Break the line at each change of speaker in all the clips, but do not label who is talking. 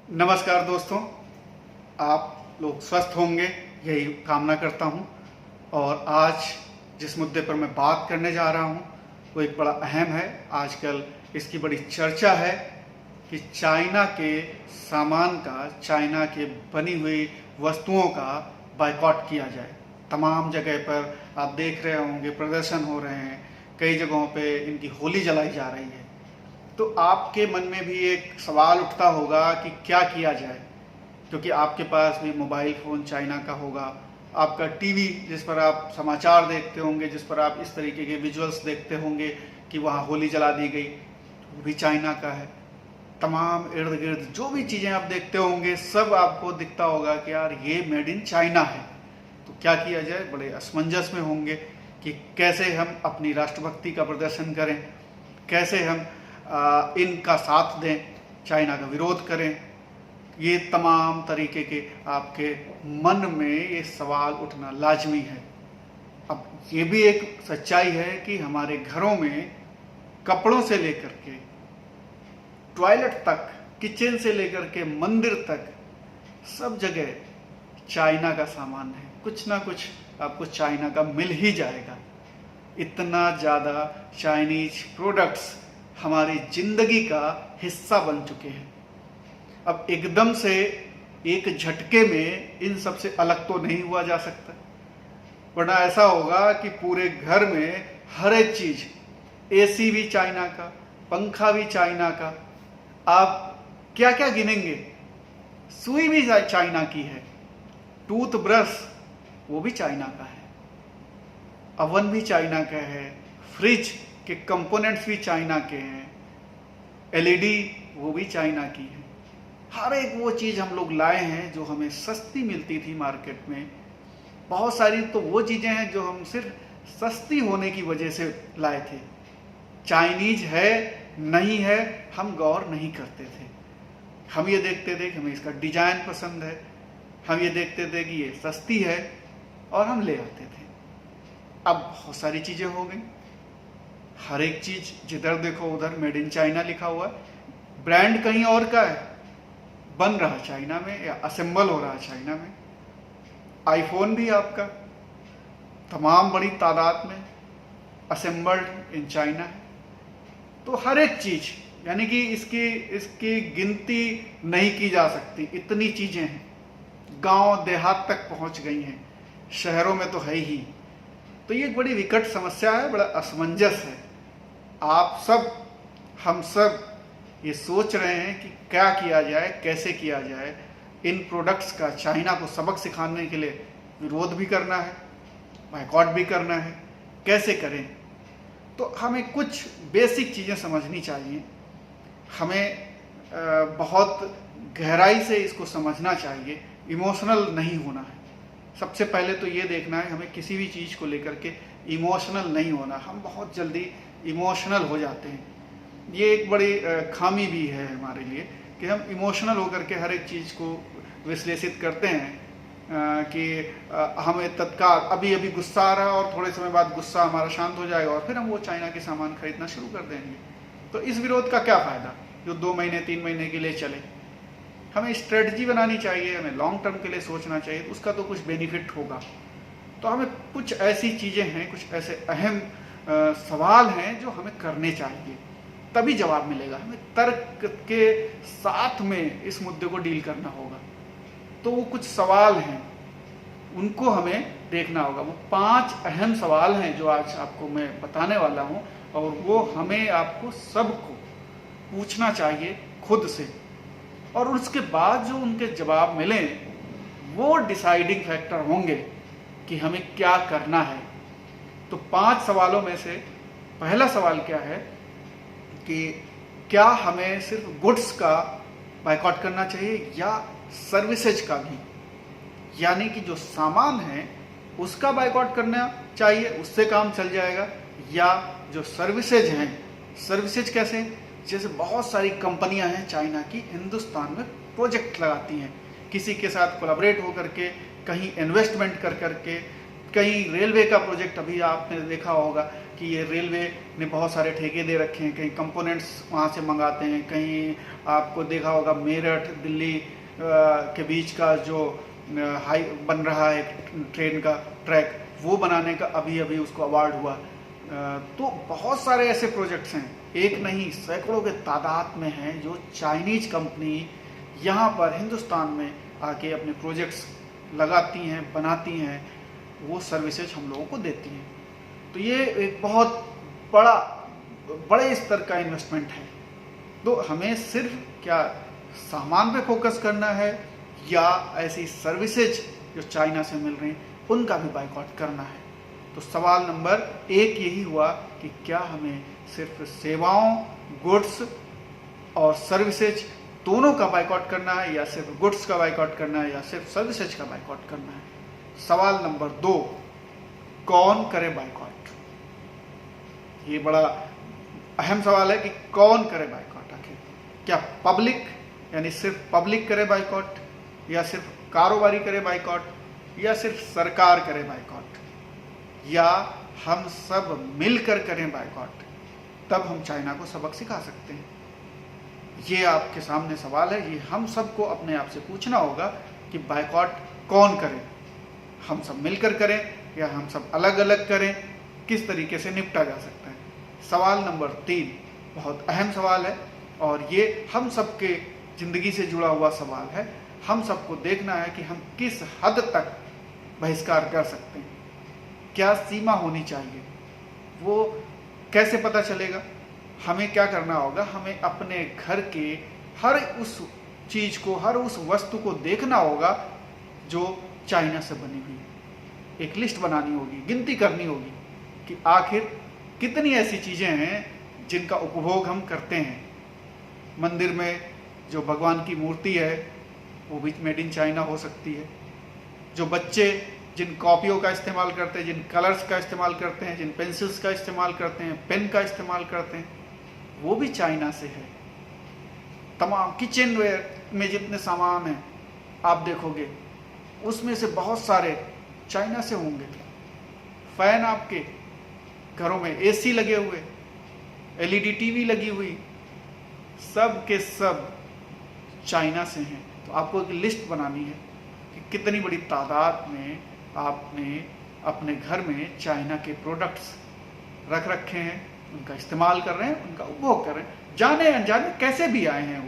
नमस्कार दोस्तों, आप लोग स्वस्थ होंगे यही कामना करता हूं। और आज जिस मुद्दे पर मैं बात करने जा रहा हूं वो एक बड़ा अहम है। आजकल इसकी बड़ी चर्चा है कि चाइना के सामान का, चाइना के बनी हुई वस्तुओं का बायकॉट किया जाए। तमाम जगह पर आप देख रहे होंगे प्रदर्शन हो रहे हैं, कई जगहों पे इनकी होली जलाई जा रही है। तो आपके मन में भी एक सवाल उठता होगा कि क्या किया जाए, क्योंकि आपके पास भी मोबाइल फ़ोन चाइना का होगा, आपका टीवी जिस पर आप समाचार देखते होंगे, जिस पर आप इस तरीके के विजुअल्स देखते होंगे कि वहाँ होली जला दी गई, वो भी चाइना का है। तमाम इर्द गिर्द जो भी चीज़ें आप देखते होंगे सब आपको दिखता होगा कि यार ये मेड इन चाइना है। तो क्या किया जाए, बड़े असमंजस में होंगे कि कैसे हम अपनी राष्ट्रभक्ति का प्रदर्शन करें, कैसे हम इनका साथ दें, चाइना का विरोध करें। ये तमाम तरीके के आपके मन में ये सवाल उठना लाजमी है। अब ये भी एक सच्चाई है कि हमारे घरों में कपड़ों से लेकर के टॉयलेट तक, किचन से लेकर के मंदिर तक, सब जगह चाइना का सामान है। कुछ ना कुछ आपको चाइना का मिल ही जाएगा। इतना ज़्यादा चाइनीज प्रोडक्ट्स हमारी जिंदगी का हिस्सा बन चुके हैं। अब एकदम से एक झटके में इन सब से अलग तो नहीं हुआ जा सकता, वरना ऐसा होगा कि पूरे घर में हर एक चीज, एसी भी चाइना का, पंखा भी चाइना का, आप क्या क्या गिनेंगे, सुई भी चाइना की है, टूथब्रश वो भी चाइना का है, अवन भी चाइना का है, फ्रिज के कंपोनेंट्स भी चाइना के हैं, एलईडी वो भी चाइना की है। हर एक वो चीज़ हम लोग लाए हैं जो हमें सस्ती मिलती थी मार्केट में। बहुत सारी तो वो चीज़ें हैं जो हम सिर्फ सस्ती होने की वजह से लाए थे। चाइनीज है नहीं है हम गौर नहीं करते थे। हम ये देखते थे कि हमें इसका डिजाइन पसंद है, हम ये देखते थे कि ये सस्ती है और हम ले आते थे। अब बहुत सारी चीज़ें हो गई, हर एक चीज जिधर देखो उधर मेड इन चाइना लिखा हुआ है। ब्रांड कहीं और का है, बन रहा चाइना में या असेंबल हो रहा चाइना में। आईफोन भी आपका तमाम बड़ी तादाद में असेंबल्ड इन चाइना है। तो हर एक चीज, यानी कि इसकी गिनती नहीं की जा सकती, इतनी चीजें हैं। गांव देहात तक पहुंच गई हैं, शहरों में तो है ही। तो ये एक बड़ी विकट समस्या है, बड़ा असमंजस है। आप सब, हम सब ये सोच रहे हैं कि क्या किया जाए, कैसे किया जाए। इन प्रोडक्ट्स का चाइना को सबक सिखाने के लिए विरोध भी करना है, बायकॉट भी करना है, कैसे करें। तो हमें कुछ बेसिक चीज़ें समझनी चाहिए, हमें बहुत गहराई से इसको समझना चाहिए, इमोशनल नहीं होना है। सबसे पहले तो ये देखना है हमें किसी भी चीज़ को लेकर के इमोशनल नहीं होना। हम बहुत जल्दी इमोशनल हो जाते हैं, ये एक बड़ी खामी भी है हमारे लिए कि हम इमोशनल होकर के हर एक चीज़ को विश्लेषित करते हैं कि हमें तत्काल अभी अभी गुस्सा आ रहा है और थोड़े समय बाद गुस्सा हमारा शांत हो जाएगा और फिर हम वो चाइना के सामान खरीदना शुरू कर देंगे। तो इस विरोध का क्या फ़ायदा जो 2 महीने 3 महीने के लिए चले। हमें स्ट्रेटजी बनानी चाहिए, हमें लॉन्ग टर्म के लिए सोचना चाहिए, उसका तो कुछ बेनिफिट होगा। तो हमें कुछ ऐसी चीज़ें हैं, कुछ ऐसे अहम सवाल हैं जो हमें करने चाहिए, तभी जवाब मिलेगा। हमें तर्क के साथ में इस मुद्दे को डील करना होगा। तो वो कुछ सवाल हैं, उनको हमें देखना होगा। वो 5 अहम सवाल हैं जो आज आपको मैं बताने वाला हूँ, और वो हमें, आपको सबको पूछना चाहिए खुद से, और उसके बाद जो उनके जवाब मिले वो डिसाइडिंग फैक्टर होंगे कि हमें क्या करना है। तो 5 सवालों में से पहला सवाल क्या है कि क्या हमें सिर्फ गुड्स का बायकॉट करना चाहिए या सर्विसेज का भी, यानी कि जो सामान है उसका बायकॉट करना चाहिए, उससे काम चल जाएगा, या जो सर्विसेज हैं। सर्विसेज कैसे, जैसे बहुत सारी कंपनियां हैं चाइना की, हिंदुस्तान में प्रोजेक्ट लगाती हैं, किसी के साथ कोलैबोरेट होकर के, कहीं इन्वेस्टमेंट कर करके, कहीं रेलवे का प्रोजेक्ट, अभी आपने देखा होगा कि ये रेलवे ने बहुत सारे ठेके दे रखे हैं, कहीं कंपोनेंट्स वहाँ से मंगाते हैं, कहीं आपको देखा होगा मेरठ दिल्ली के बीच का जो हाई बन रहा है ट्रेन का ट्रैक, वो बनाने का अभी अभी उसको अवार्ड हुआ। तो बहुत सारे ऐसे प्रोजेक्ट्स हैं, एक नहीं सैकड़ों के तादाद में हैं जो चाइनीज कंपनी यहाँ पर हिंदुस्तान में आके अपने प्रोजेक्ट्स लगाती हैं, बनाती हैं, वो सर्विसेज हम लोगों को देती हैं। तो ये एक बहुत बड़े स्तर का इन्वेस्टमेंट है। तो हमें सिर्फ क्या सामान पे फोकस करना है या ऐसी सर्विसेज जो चाइना से मिल रही हैं उनका भी बाइकआउट करना है? तो सवाल नंबर 1 यही हुआ कि क्या हमें सिर्फ सेवाओं, गुड्स और सर्विसेज दोनों का बाइकआउट करना है, या सिर्फ गुड्स का बाइकआउट करना है, या सिर्फ सर्विसेज का बाइकआउट करना है? सवाल नंबर 2, कौन करे बाइकआउट? ये बड़ा अहम सवाल है कि कौन करे बाइकआउट आखिर। क्या पब्लिक, यानी सिर्फ पब्लिक करे बाइकआउट, या सिर्फ कारोबारी करे बाइकआउट, या सिर्फ सरकार करे बाइकआउट, या हम सब मिलकर करें बाइकआउट? तब हम चाइना को सबक सिखा सकते हैं। ये आपके सामने सवाल है, ये हम सबको अपने आप से पूछना होगा कि बाइकआउट कौन करे, हम सब मिलकर करें या हम सब अलग अलग करें, किस तरीके से निपटा जा सकता है? सवाल नंबर 3 बहुत अहम सवाल है और ये हम सबके जिंदगी से जुड़ा हुआ सवाल है। हम सबको देखना है कि हम किस हद तक बहिष्कार कर सकते हैं, क्या सीमा होनी चाहिए, वो कैसे पता चलेगा? हमें क्या करना होगा, हमें अपने घर के हर उस चीज़ को, हर उस वस्तु को देखना होगा जो चाइना से बनी हुई है। एक लिस्ट बनानी होगी, गिनती करनी होगी कि आखिर कितनी ऐसी चीज़ें हैं जिनका उपभोग हम करते हैं। मंदिर में जो भगवान की मूर्ति है वो भी मेड इन चाइना हो सकती है। जो बच्चे जिन कॉपियों का इस्तेमाल करते हैं, जिन कलर्स का इस्तेमाल करते हैं, जिन पेंसिल्स का इस्तेमाल करते हैं, पेन का इस्तेमाल करते हैं, वो भी चाइना से है। तमाम किचन वेयर में जितने सामान हैं आप देखोगे उसमें से बहुत सारे चाइना से होंगे। फैन आपके घरों में, एसी लगे हुए, एलईडी टीवी लगी हुई, सब के सब चाइना से हैं। तो आपको एक लिस्ट बनानी है कि कितनी बड़ी तादाद में आपने अपने घर में चाइना के प्रोडक्ट्स रख रखे हैं, उनका इस्तेमाल कर रहे हैं, उनका उपभोग कर रहे हैं, जाने अनजाने कैसे भी आए हैं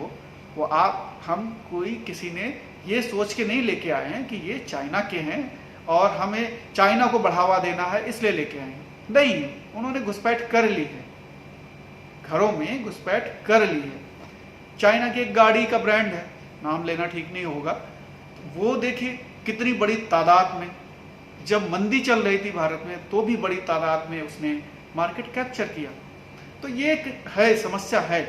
वो आप हम कोई किसी ने ये सोच के नहीं लेके आए हैं कि ये चाइना के हैं और हमें चाइना को बढ़ावा देना है इसलिए लेके आए हैं। नहीं, उन्होंने घुसपैठ कर ली है, घरों में घुसपैठ कर ली है। चाइना की एक गाड़ी का ब्रांड है, नाम लेना ठीक नहीं होगा, वो देखिए कितनी बड़ी तादाद में, जब मंदी चल रही थी भारत में तो भी बड़ी तादाद में उसने मार्केट कैप्चर किया। तो ये एक है, समस्या है,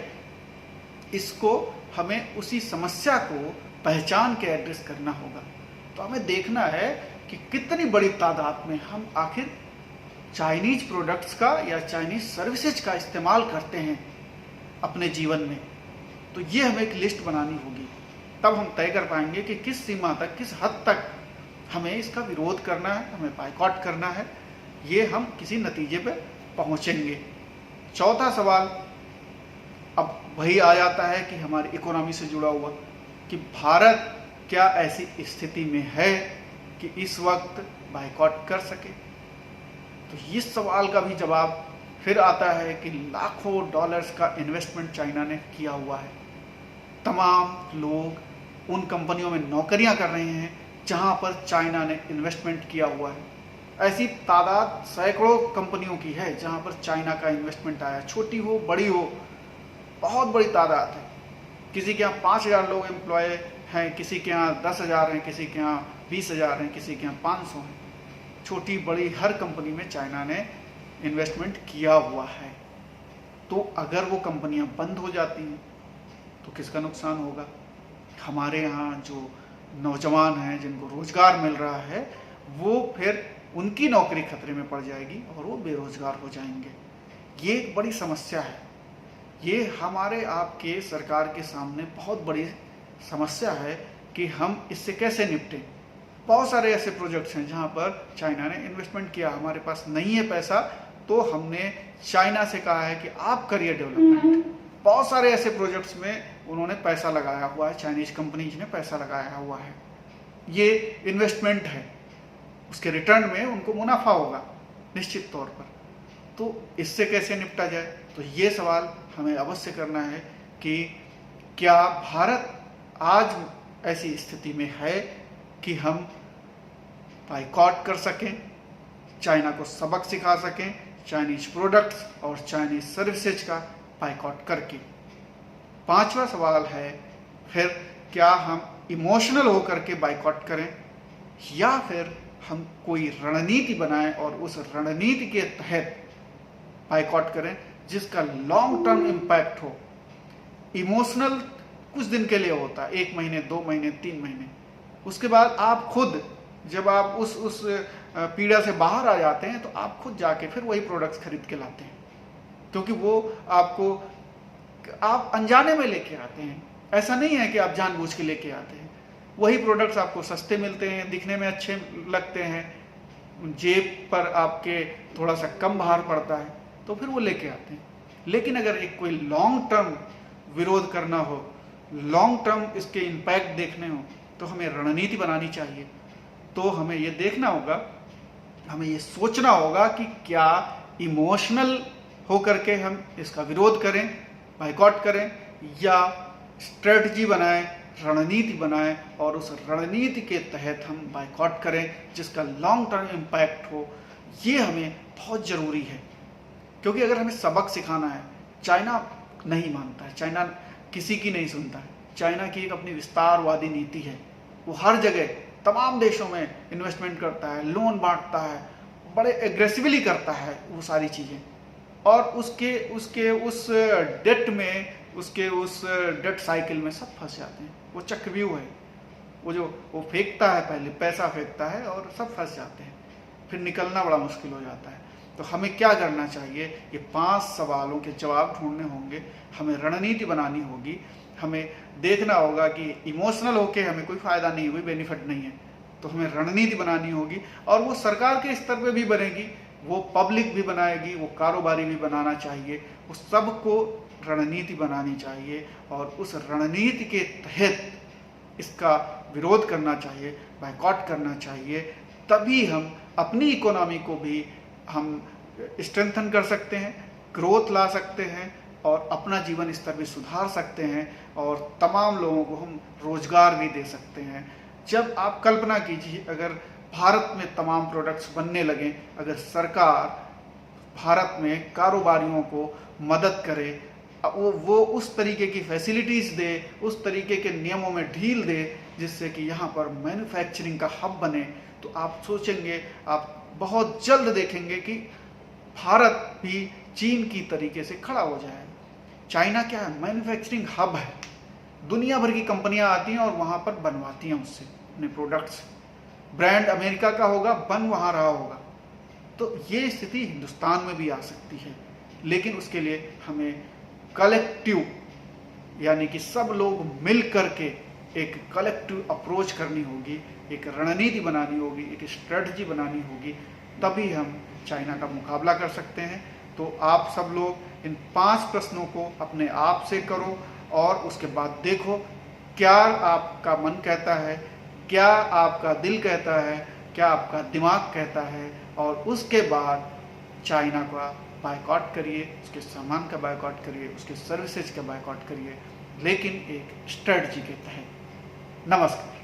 इसको हमें उसी समस्या को पहचान के एड्रेस करना होगा। तो हमें देखना है कि कितनी बड़ी तादाद में हम आखिर चाइनीज प्रोडक्ट्स का या चाइनीज सर्विसेज का इस्तेमाल करते हैं अपने जीवन में। तो ये हमें एक लिस्ट बनानी होगी, तब हम तय कर पाएंगे कि किस सीमा तक, किस हद तक हमें इसका विरोध करना है, हमें बाइकआउट करना है। ये हम किसी नतीजे पर पहुंचेंगे। चौथा सवाल अब वही आ जाता है कि हमारी इकोनॉमी से जुड़ा हुआ, कि भारत क्या ऐसी स्थिति में है कि इस वक्त बाइकआउट कर सके? तो इस सवाल का भी जवाब फिर आता है कि लाखों डॉलर्स का इन्वेस्टमेंट चाइना ने किया हुआ है। तमाम लोग उन कंपनियों में नौकरियां कर रहे हैं जहां पर चाइना ने इन्वेस्टमेंट किया हुआ है। ऐसी तादाद सैकड़ों कंपनियों की है जहां पर चाइना का इन्वेस्टमेंट आया, छोटी हो बड़ी हो, बहुत बड़ी तादाद है। किसी के यहाँ 5,000 लोग एम्प्लॉय हैं, किसी के यहाँ 10,000 हैं, किसी के यहाँ 20,000 हैं, किसी के यहाँ 500 हैं। छोटी बड़ी हर कंपनी में चाइना ने इन्वेस्टमेंट किया हुआ है। तो अगर वो कंपनियां बंद हो जाती हैं तो किसका नुकसान होगा? हमारे यहाँ जो नौजवान हैं जिनको रोजगार मिल रहा है वो फिर उनकी नौकरी खतरे में पड़ जाएगी और वो बेरोजगार हो जाएंगे। ये एक बड़ी समस्या है, ये हमारे आपके सरकार के सामने बहुत बड़ी समस्या है कि हम इससे कैसे निपटें। बहुत सारे ऐसे प्रोजेक्ट्स हैं जहाँ पर चाइना ने इन्वेस्टमेंट किया, हमारे पास नहीं है पैसा, तो हमने चाइना से कहा है कि आप करिए डेवलपमेंट। बहुत सारे ऐसे प्रोजेक्ट्स में उन्होंने पैसा लगाया हुआ है, चाइनीज कंपनीज ने पैसा लगाया हुआ है। ये इन्वेस्टमेंट है, उसके रिटर्न में उनको मुनाफा होगा निश्चित तौर पर। तो इससे कैसे निपटा जाए, तो ये सवाल हमें अवश्य करना है कि क्या भारत आज ऐसी स्थिति में है कि हम बाइकॉट कर सकें, चाइना को सबक सिखा सकें, चाइनीज प्रोडक्ट्स और चाइनीज सर्विसेज का बाइकॉट करके। पांचवा सवाल है फिर, क्या हम इमोशनल होकर के बाइकॉट करें या फिर हम कोई रणनीति बनाएं और उस रणनीति के तहत बाइकॉट करें जिसका लॉन्ग टर्म इम्पैक्ट हो। इमोशनल कुछ दिन के लिए होता है, 1 महीने, 2 महीने, 3 महीने, उसके बाद आप खुद जब आप उस पीड़ा से बाहर आ जाते हैं तो आप खुद जाके फिर वही प्रोडक्ट्स खरीद के लाते हैं, क्योंकि वो आपको आप अनजाने में लेके आते हैं। ऐसा नहीं है कि आप जानबूझ के लेके आते हैं, वही प्रोडक्ट्स आपको सस्ते मिलते हैं, दिखने में अच्छे लगते हैं, जेब पर आपके थोड़ा सा कम भार पड़ता है, तो फिर वो लेके आते हैं। लेकिन अगर एक कोई लॉन्ग टर्म विरोध करना हो, लॉन्ग टर्म इसके इम्पैक्ट देखने हो, तो हमें रणनीति बनानी चाहिए। तो हमें ये देखना होगा, हमें ये सोचना होगा कि क्या इमोशनल होकर के हम इसका विरोध करें, बाइकॉट करें, या स्ट्रेटजी बनाएं, रणनीति बनाएं और उस रणनीति के तहत हम बाइकॉट करें जिसका लॉन्ग टर्म इम्पैक्ट हो। ये हमें बहुत ज़रूरी है, क्योंकि अगर हमें सबक सिखाना है, चाइना नहीं मानता है, चाइना किसी की नहीं सुनता है। चाइना की एक अपनी विस्तारवादी नीति है, वो हर जगह तमाम देशों में इन्वेस्टमेंट करता है, लोन बांटता है, बड़े एग्रेसिवली करता है वो सारी चीज़ें, और उसके उस डेट में, उसके उस डेट साइकिल में सब फंस जाते हैं। वो चक्रव्यूह है, वो फेंकता है, पहले पैसा फेंकता है और सब फंस जाते हैं, फिर निकलना बड़ा मुश्किल हो जाता है। तो हमें क्या करना चाहिए, ये 5 सवालों के जवाब ढूंढने होंगे, हमें रणनीति बनानी होगी, हमें देखना होगा कि इमोशनल होके हमें कोई फ़ायदा नहीं, कोई बेनिफिट नहीं है। तो हमें रणनीति बनानी होगी, और वो सरकार के स्तर पे भी बनेगी, वो पब्लिक भी बनाएगी, वो कारोबारी भी बनाना चाहिए, वो सबको रणनीति बनानी चाहिए और उस रणनीति के तहत इसका विरोध करना चाहिए, बाइकॉट करना चाहिए। तभी हम अपनी इकोनॉमी को भी हम स्ट्रेंथन कर सकते हैं, ग्रोथ ला सकते हैं और अपना जीवन स्तर भी सुधार सकते हैं, और तमाम लोगों को हम रोजगार भी दे सकते हैं। जब आप कल्पना कीजिए, अगर भारत में तमाम प्रोडक्ट्स बनने लगें, अगर सरकार भारत में कारोबारियों को मदद करे, वो उस तरीके की फैसिलिटीज़ दे, उस तरीके के नियमों में ढील दे जिससे कि यहाँ पर मैन्युफैक्चरिंग का हब बने, तो आप सोचेंगे, आप बहुत जल्द देखेंगे कि भारत भी चीन की तरीके से खड़ा हो जाएगा। चाइना क्या है, मैन्युफैक्चरिंग हब है, दुनिया भर की कंपनियां आती हैं और वहाँ पर बनवाती हैं उससे अपने प्रोडक्ट्स। ब्रांड अमेरिका का होगा, बन वहाँ रहा होगा। तो ये स्थिति हिंदुस्तान में भी आ सकती है, लेकिन उसके लिए हमें कलेक्टिव, यानी कि सब लोग मिल करके एक कलेक्टिव अप्रोच करनी होगी, एक रणनीति बनानी होगी, एक स्ट्रेटजी बनानी होगी, तभी हम चाइना का मुकाबला कर सकते हैं। तो आप सब लोग इन 5 प्रश्नों को अपने आप से करो और उसके बाद देखो क्या आपका मन कहता है, क्या आपका दिल कहता है, क्या आपका दिमाग कहता है, और उसके बाद चाइना का बायकॉट करिए, उसके सामान का बायकॉट करिए, उसके सर्विसेज का बायकॉट करिए, लेकिन एक स्ट्रेटजी के तहत। नमस्कार।